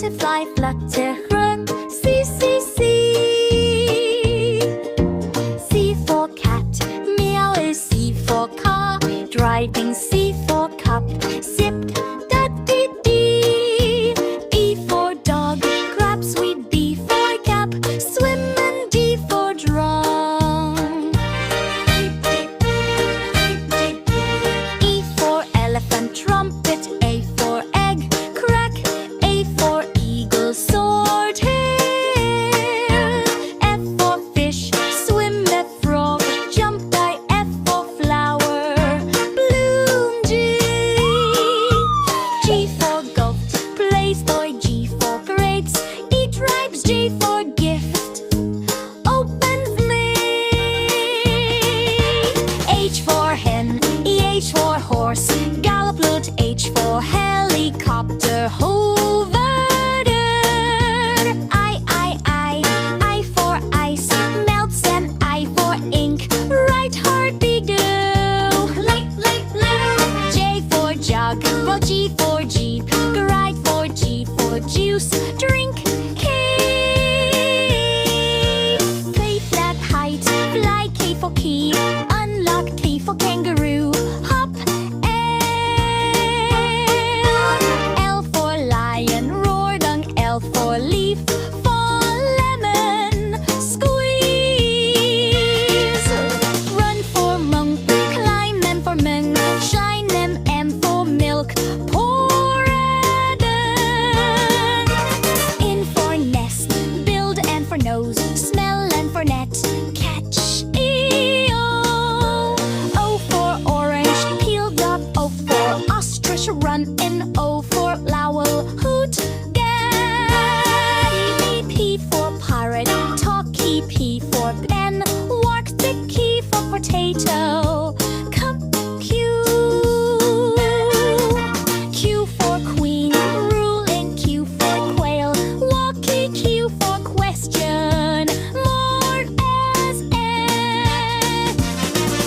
butterfly, flutter, run. C, C, C. C for cat, meow is C for car. Driving, C for cup, sip, da-dee-dee. E for dog, grab sweet. B for cap, swim, and D for drum. E for elephant, trumpet. A for egg, crack. A for eagle, soar, tail. F for fish, swim. F frog, jump. I. F for flower, bloom. G. G for goat, plays toy. G for grapes, eat grapes. G for gift, open flame. H for hen, H for horse, gallop loot. H for helicopter, hover there. I for ice, melts. And I for ink, right heart, big do. Late, J for jug, well, G for jeep, right for G for juice, drink. K flat height, fly. K for key, unlock. K for kangaroo, hop. L for lion, roar. Dung. L for leaf, fall. Lemon, squeeze. Run for monk, climb. M for monk, shine. M for milk, pour. In for nest, build. N for nose, smell. N for net, catch. O for orange, peeled up. O for ostrich, run. In O for owl, hoot. Gay. P for parrot, talk. P for pen, walk. Key for potato, cup. Q for queen, ruling. Q for quail, walkie. Q for question, more.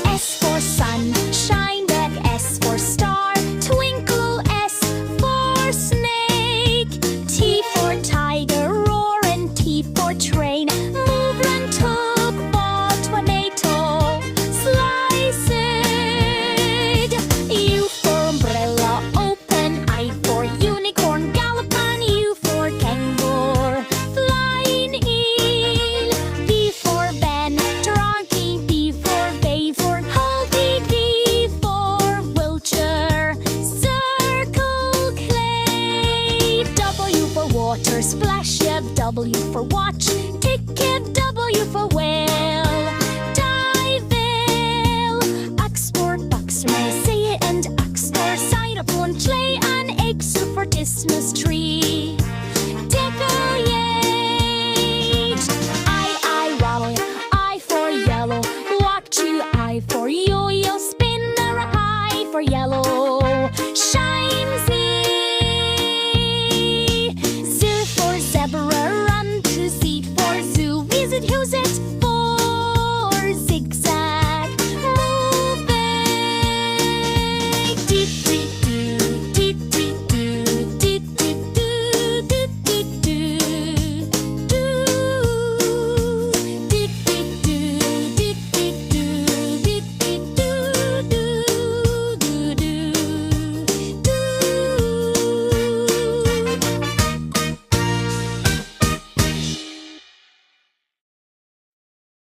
S for sun, shine. Back. S for star, twinkle. S for snake. T for tiger, roar. And T for train, move. Run, took, ball. Tomato, slice it. U for umbrella, open. I for unicorn, gallop on. U for kangaroo, flying eel. V for Ben, donkey. B for bay for hole. D for vulture, circle, clay. W for water, splash. W for watch, ticket. W for whale, dive. X for bucks, say it. And X for side of one, clay. And X for Christmas tree.